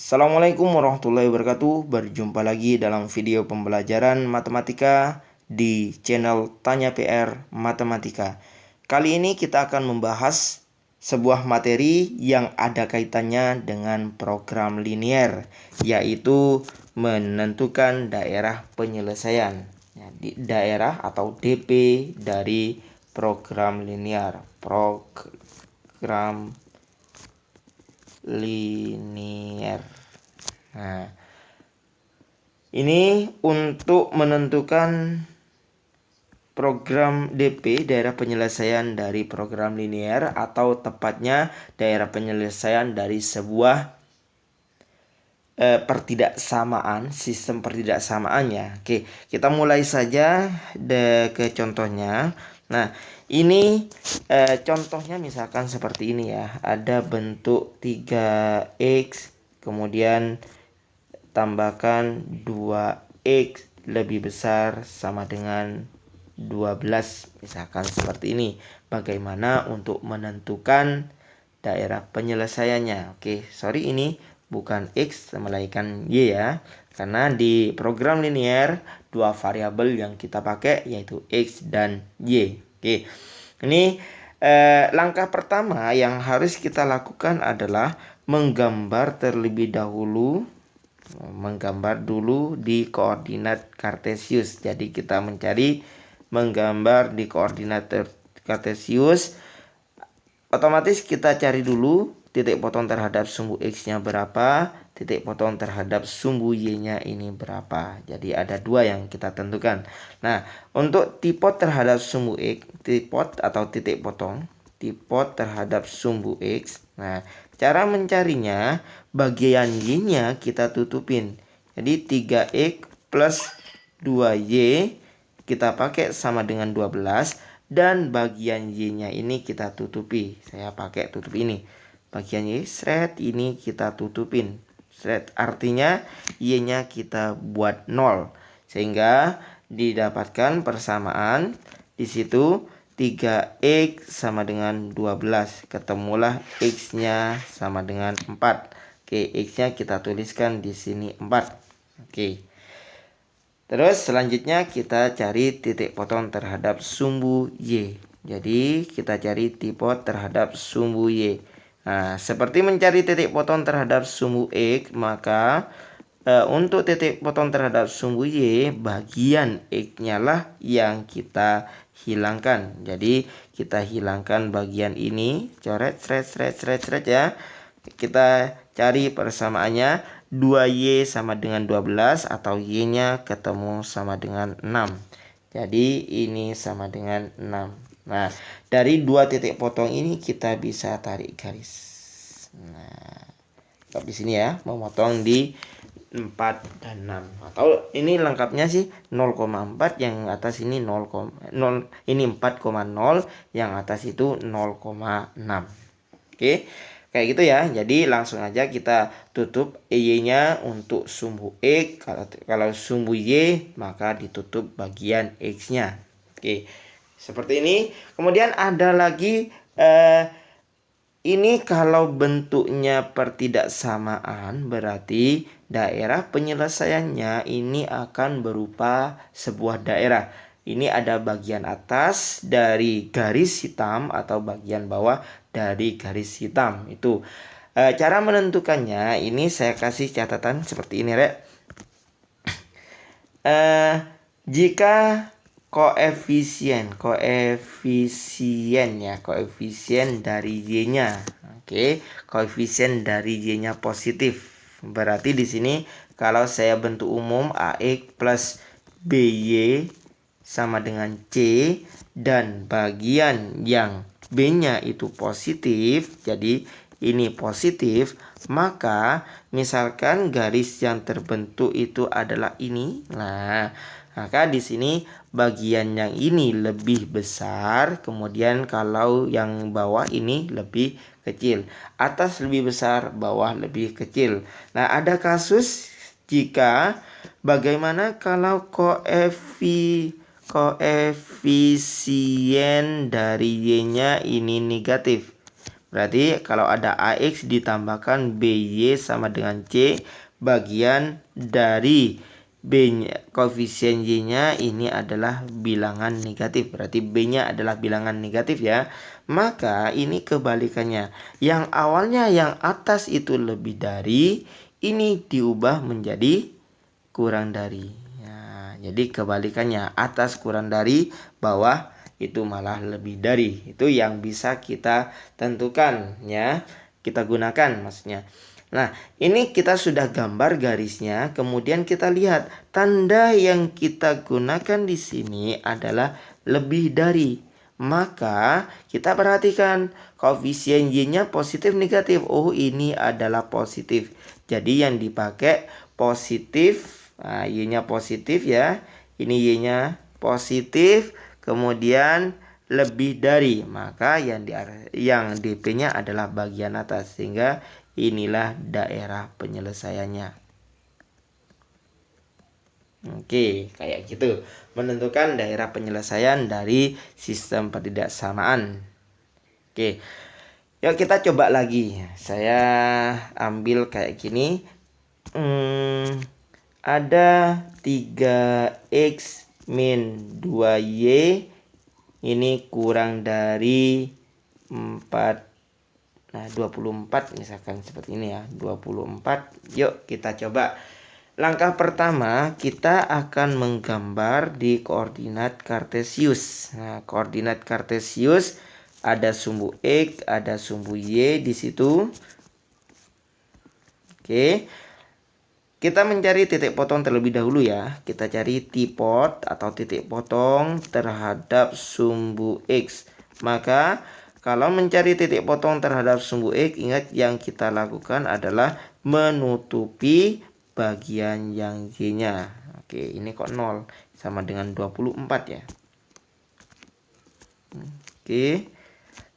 Assalamualaikum warahmatullahi wabarakatuh. Berjumpa lagi dalam video pembelajaran matematika di channel Tanya PR Matematika. Kali ini kita akan membahas sebuah materi yang ada kaitannya dengan program linier, yaitu menentukan daerah penyelesaian. Di daerah atau DP dari program linier. Nah, ini untuk menentukan program DP, daerah penyelesaian dari program linier, atau tepatnya daerah penyelesaian dari sebuah sistem pertidaksamaannya. Oke, kita mulai saja ke contohnya. Nah, ini contohnya misalkan seperti ini ya. Ada bentuk 3x, kemudian tambahkan 2x lebih besar sama dengan 12. Misalkan seperti ini. Bagaimana untuk menentukan daerah penyelesaiannya? Oke, sorry, ini bukan x melainkan y ya. Karena di program linier dua variabel yang kita pakai yaitu x dan y. Oke. Ini langkah pertama yang harus kita lakukan adalah menggambar terlebih dahulu. Menggambar dulu di koordinat kartesius. Jadi kita menggambar di koordinat kartesius. Otomatis kita cari dulu titik potong terhadap sumbu x-nya berapa, titik potong terhadap sumbu y-nya ini berapa. Jadi ada dua yang kita tentukan. Nah, untuk tipot terhadap sumbu x, tipot atau titik potong, tipot terhadap sumbu x. Nah, cara mencarinya, bagian y-nya kita tutupin. Jadi 3x plus 2y kita pakai sama dengan 12. Dan bagian y-nya ini kita tutupi. Saya pakai tutup ini. Bagian y, ini kita tutupin. Artinya y-nya kita buat 0. Sehingga didapatkan persamaan. Di situ 3x sama dengan 12. Ketemulah x-nya sama dengan 4. Oke, x-nya kita tuliskan di sini 4. Oke. Terus selanjutnya kita cari titik potong terhadap sumbu y. Jadi kita cari tipot terhadap sumbu y. Nah, seperti mencari titik potong terhadap sumbu x, maka untuk titik potong terhadap sumbu y, bagian x-nya lah yang kita hilangkan. Jadi kita hilangkan bagian ini, coret, sret ya. Kita cari persamaannya. 2y sama dengan 12 atau y-nya ketemu sama dengan 6. Jadi ini sama dengan 6. Nah, dari dua titik potong ini kita bisa tarik garis. Nah, di sini ya, memotong di 4 dan 6. Atau ini lengkapnya sih 0,4, yang atas ini 0, ini 4,0, yang atas itu 0,6. Oke. Kayak gitu ya. Jadi langsung aja kita tutup y-nya untuk sumbu x. Kalau sumbu y maka ditutup bagian x-nya. Oke. Seperti ini. Kemudian ada lagi ini kalau bentuknya pertidaksamaan, berarti daerah penyelesaiannya ini akan berupa sebuah daerah. Ini ada bagian atas dari garis hitam atau bagian bawah dari garis hitam. Itu cara menentukannya. Ini saya kasih catatan seperti ini, Rek. Jika koefisien dari y-nya, koefisien dari y-nya positif. Berarti di sini kalau saya bentuk umum ax plus by sama dengan c, dan bagian yang b-nya itu positif, jadi ini positif, maka misalkan garis yang terbentuk itu adalah ini. Nah, maka di sini bagian yang ini lebih besar, kemudian kalau yang bawah ini lebih kecil. Atas lebih besar, bawah lebih kecil. Nah, ada kasus jika bagaimana kalau koefisien dari y-nya ini negatif. Berarti kalau ada AX ditambahkan BY sama dengan C, bagian dari B-nya, koefisien Y-nya ini adalah bilangan negatif. Berarti B-nya adalah bilangan negatif ya. Maka ini kebalikannya. Yang awalnya yang atas itu lebih dari, ini diubah menjadi kurang dari. Ya, jadi kebalikannya, atas kurang dari, bawah itu malah lebih dari. Itu yang bisa kita tentukan ya. Kita gunakan maksudnya. Nah, ini kita sudah gambar garisnya, kemudian kita lihat tanda yang kita gunakan di sini adalah lebih dari. Maka kita perhatikan koefisien Y-nya positif negatif. Oh, ini adalah positif. Jadi yang dipakai positif. Nah, Y-nya positif ya. Ini Y-nya positif, kemudian lebih dari. Maka yang DP-nya adalah bagian atas, sehingga inilah daerah penyelesaiannya. Oke, kayak gitu. Menentukan daerah penyelesaian dari sistem pertidaksamaan. Oke. Yuk kita coba lagi. Saya ambil kayak gini. Ada 3x min 2y. Ini kurang dari 4. Nah, 24 misalkan seperti ini ya. 24. Yuk kita coba. Langkah pertama, kita akan menggambar di koordinat kartesius. Nah, koordinat kartesius ada sumbu X, ada sumbu Y di situ. Oke. Kita mencari titik potong terlebih dahulu ya. Kita cari T-pot atau titik potong terhadap sumbu X. Maka kalau mencari titik potong terhadap sumbu X, ingat yang kita lakukan adalah menutupi bagian yang Y-nya. Oke, ini kok 0 sama dengan 24 ya. Oke.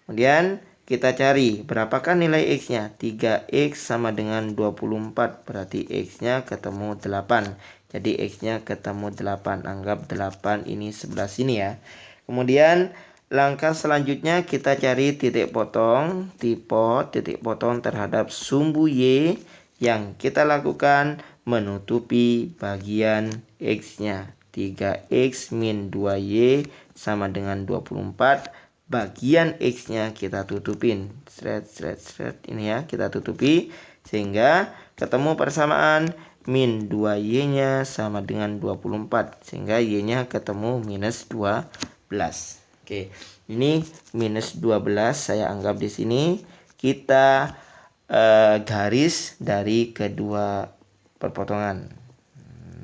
Kemudian kita cari berapakah nilai X-nya? 3X sama dengan 24. Berarti X-nya ketemu 8. Jadi X-nya ketemu 8. Anggap 8 ini sebelah sini ya. Kemudian langkah selanjutnya kita cari titik potong, titik potong terhadap sumbu Y. Yang kita lakukan menutupi bagian X-nya. 3X min 2Y sama dengan 24. Bagian X-nya kita tutupin. Ini ya, kita tutupi. Sehingga ketemu persamaan min 2Y-nya sama dengan 24. Sehingga Y-nya ketemu minus 12. Oke, ini minus 12 saya anggap di sini. Kita garis dari kedua perpotongan.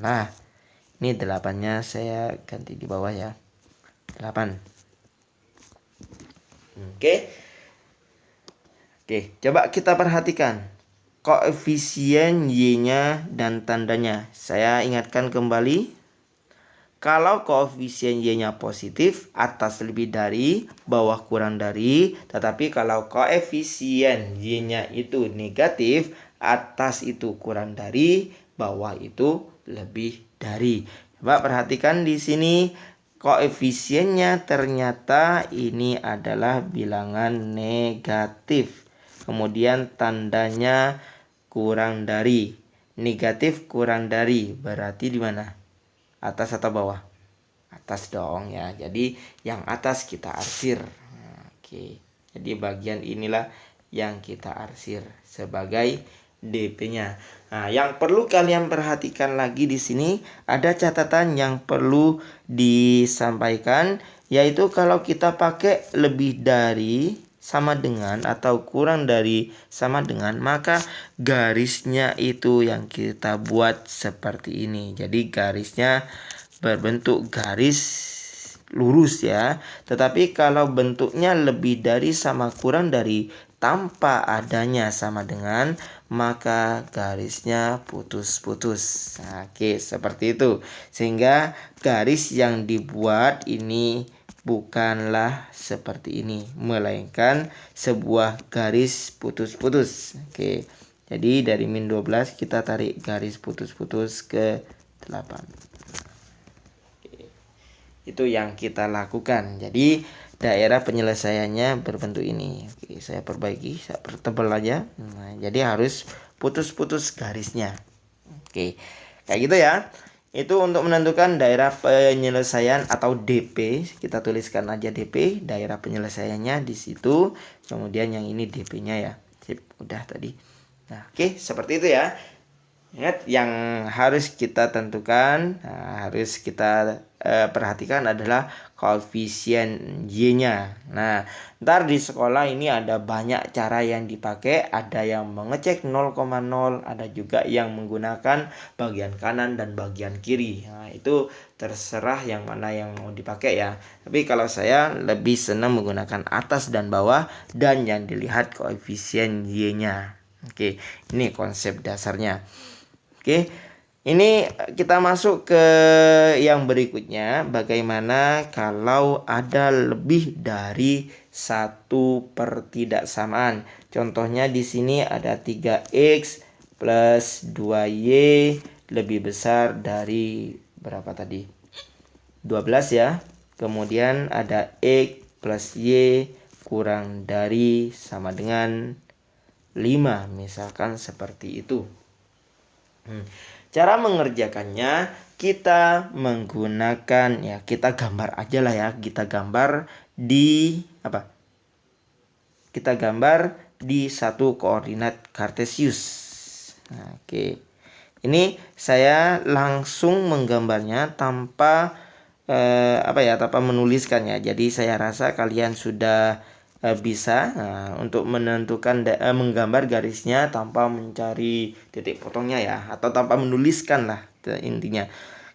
Nah, ini 8-nya saya ganti di bawah ya. 8. Oke. Coba kita perhatikan koefisien Y-nya dan tandanya. Saya ingatkan kembali. Kalau koefisien Y-nya positif, atas lebih dari, bawah kurang dari. Tetapi kalau koefisien Y-nya itu negatif, atas itu kurang dari, bawah itu lebih dari. Coba perhatikan di sini, koefisiennya ternyata ini adalah bilangan negatif. Kemudian tandanya kurang dari. Negatif kurang dari, berarti di mana? Atas atau bawah? Atas dong ya. Jadi yang atas kita arsir. Oke. Jadi bagian inilah yang kita arsir sebagai DP-nya. Nah, yang perlu kalian perhatikan lagi di sini ada catatan yang perlu disampaikan, yaitu kalau kita pakai lebih dari sama dengan atau kurang dari sama dengan, maka garisnya itu yang kita buat seperti ini. Jadi garisnya berbentuk garis lurus ya. Tetapi kalau bentuknya lebih dari sama kurang dari tanpa adanya sama dengan, maka garisnya putus-putus. Nah, oke, seperti itu. Sehingga garis yang dibuat ini bukanlah seperti ini, melainkan sebuah garis putus-putus. Oke. Jadi dari min 12 kita tarik garis putus-putus ke 8. Itu yang kita lakukan. Jadi daerah penyelesaiannya berbentuk ini. Oke, saya perbaiki, saya pertebal aja. Nah, jadi harus putus-putus garisnya. Oke, kayak gitu ya. Itu untuk menentukan daerah penyelesaian atau DP. Kita tuliskan aja DP, daerah penyelesaiannya di situ. Kemudian yang ini DP-nya ya. Sip, udah tadi. Nah, oke, seperti itu ya. Ingat yang harus kita tentukan, harus kita perhatikan adalah koefisien Y-nya. Nah, ntar di sekolah ini ada banyak cara yang dipakai. Ada yang mengecek 0,0, ada juga yang menggunakan bagian kanan dan bagian kiri. Nah, itu terserah yang mana yang mau dipakai ya. Tapi kalau saya lebih senang menggunakan atas dan bawah dan yang dilihat koefisien Y-nya. Oke, ini konsep dasarnya. Oke, ini kita masuk ke yang berikutnya. Bagaimana kalau ada lebih dari satu pertidaksamaan? Contohnya di sini ada 3x plus 2y lebih besar dari berapa tadi? 12 ya. Kemudian ada x plus y kurang dari sama dengan 5. Misalkan seperti itu. Cara mengerjakannya kita menggunakan ya, kita gambar aja lah ya. Kita gambar di apa? Kita gambar di satu koordinat kartesius. Nah, oke. Ini saya langsung menggambarnya tanpa tanpa menuliskannya. Jadi saya rasa kalian sudah bisa untuk menentukan menggambar garisnya tanpa mencari titik potongnya ya, atau tanpa menuliskan lah intinya.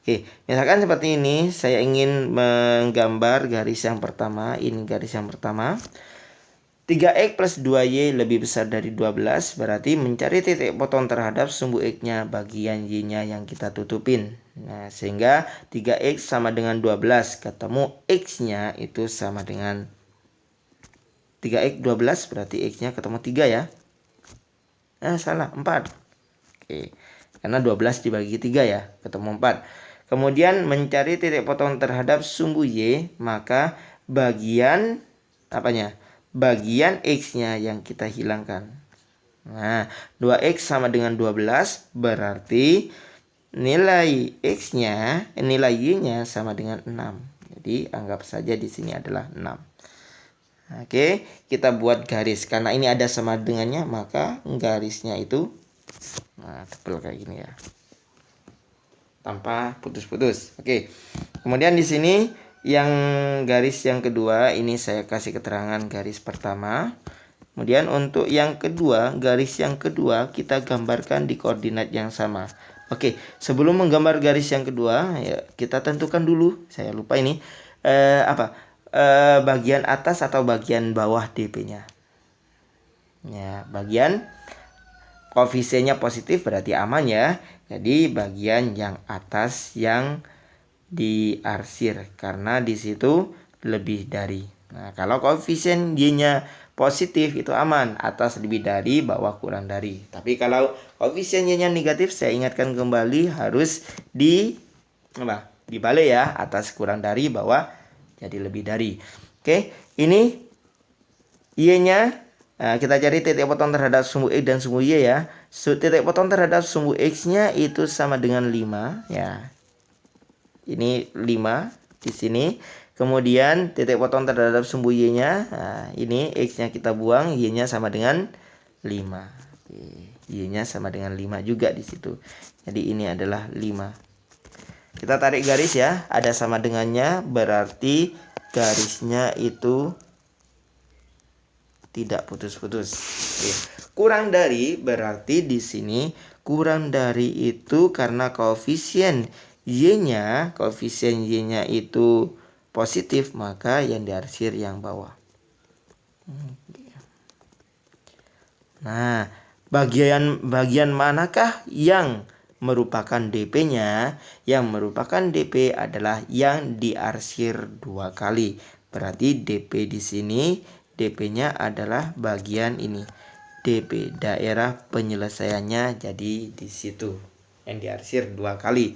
Oke, misalkan seperti ini, saya ingin menggambar garis yang pertama. Ini garis yang pertama, 3x plus 2y lebih besar dari 12, berarti mencari titik potong terhadap sumbu x-nya bagian y-nya yang kita tutupin. Nah, sehingga 3x sama dengan 12, ketemu x-nya itu sama dengan 3x 12, berarti x-nya ketemu 3 ya. Salah, 4. Oke, karena 12 dibagi 3 ya, ketemu 4. Kemudian mencari titik potong terhadap sumbu y, maka bagian apanya? Bagian x-nya yang kita hilangkan. Nah, 2x sama dengan 12, berarti nilai x-nya, nilai y-nya sama dengan 6. Jadi anggap saja di sini adalah 6. Oke, kita buat garis. Karena ini ada sama dengannya, maka garisnya itu tebal kayak gini ya. Tanpa putus-putus. Oke. Kemudian di sini yang garis yang kedua, ini saya kasih keterangan garis pertama. Kemudian untuk yang kedua, garis yang kedua kita gambarkan di koordinat yang sama. Oke, sebelum menggambar garis yang kedua, ya kita tentukan dulu. Saya lupa ini bagian atas atau bagian bawah DP-nya. Ya, bagian koefisiennya positif berarti aman ya. Jadi bagian yang atas yang diarsir karena di situ lebih dari. Nah, kalau koefisien Y-nya positif itu aman, atas lebih dari, bawah kurang dari. Tapi kalau koefisien Y-nya negatif, saya ingatkan kembali harus dibalik ya, atas kurang dari, bawah jadi lebih dari. Oke, ini Y-nya kita cari titik potong terhadap sumbu X dan sumbu Y ya. Titik potong terhadap sumbu X-nya itu sama dengan 5 ya. Ini 5 di sini. Kemudian titik potong terhadap sumbu Y-nya, ini X-nya kita buang, Y-nya sama dengan 5. Y-nya sama dengan 5 juga di situ. Jadi ini adalah 5. Kita tarik garis ya, ada sama dengannya, berarti garisnya itu tidak putus-putus. Kurang dari berarti di sini kurang dari itu karena koefisien Y-nya itu positif, maka yang diarsir yang bawah. Nah, bagian manakah yang merupakan DP-nya? Yang merupakan DP adalah yang diarsir 2 kali. Berarti DP di sini, DP-nya adalah bagian ini. DP, daerah penyelesaiannya, jadi di situ yang diarsir 2 kali.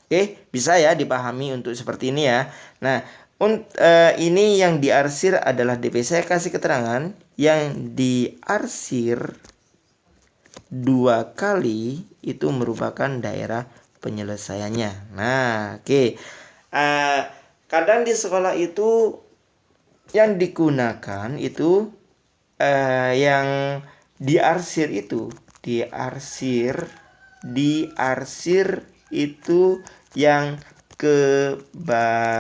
Oke, bisa ya dipahami untuk seperti ini ya. Nah, Ini yang diarsir adalah DP. Saya kasih keterangan yang diarsir 2 kali itu merupakan daerah penyelesaiannya. Nah, oke. Kadang di sekolah itu yang digunakan itu yang diarsir itu yang kebalikan.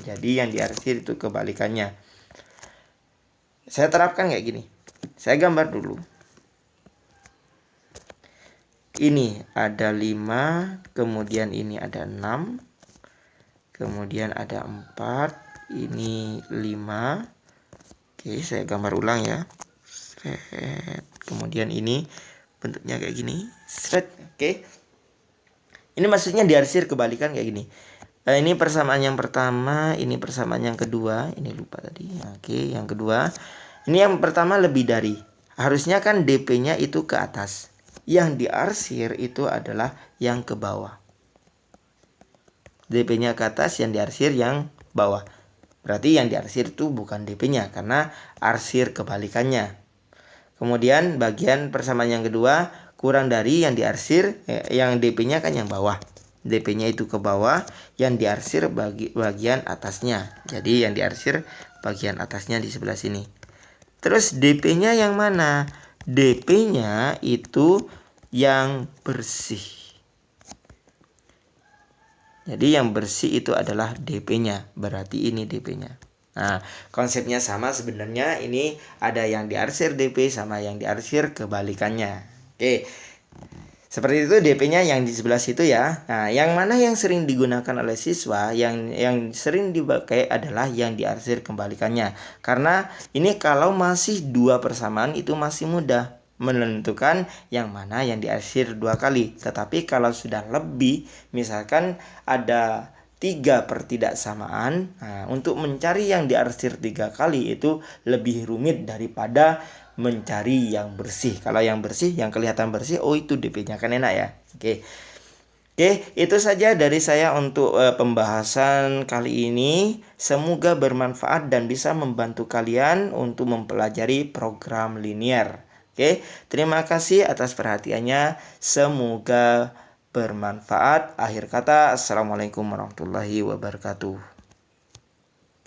Jadi yang diarsir itu kebalikannya. Saya terapkan kayak gini. Saya gambar dulu. Ini ada 5, kemudian ini ada 6, kemudian ada 4, ini 5. Oke, saya gambar ulang ya. Kemudian ini bentuknya kayak gini. Oke. Ini maksudnya diarsir kebalikan kayak gini. Ini persamaan yang pertama, ini persamaan yang kedua. Ini lupa tadi. Oke, yang kedua. Ini yang pertama lebih dari. Harusnya kan DP-nya itu ke atas. Yang diarsir itu adalah yang ke bawah. DP-nya ke atas, yang diarsir yang bawah. Berarti yang diarsir itu bukan DP-nya karena arsir kebalikannya. Kemudian bagian persamaan yang kedua kurang dari yang diarsir, yang DP-nya kan yang bawah. DP-nya itu ke bawah, yang diarsir bagian atasnya. Jadi yang diarsir bagian atasnya di sebelah sini. Terus DP-nya yang mana? DP-nya itu yang bersih. Jadi yang bersih itu adalah DP-nya. Berarti ini DP-nya. Nah, konsepnya sama sebenarnya. Ini ada yang diarsir DP sama yang diarsir kebalikannya. Oke. Seperti itu DP-nya yang di sebelah situ ya. Nah, yang mana yang sering digunakan oleh siswa, yang sering dipakai adalah yang diarsir kebalikannya. Karena ini kalau masih 2 persamaan itu masih mudah menentukan yang mana yang diarsir 2 kali. Tetapi kalau sudah lebih, misalkan ada 3 pertidaksamaan, nah, untuk mencari yang diarsir 3 kali itu lebih rumit daripada mencari yang bersih. Kalau yang bersih, yang kelihatan bersih, oh itu DP-nya kan enak ya. Oke, itu saja dari saya untuk pembahasan kali ini. Semoga bermanfaat dan bisa membantu kalian untuk mempelajari program linear. Oke, terima kasih atas perhatiannya. Semoga bermanfaat. Akhir kata, assalamualaikum warahmatullahi wabarakatuh.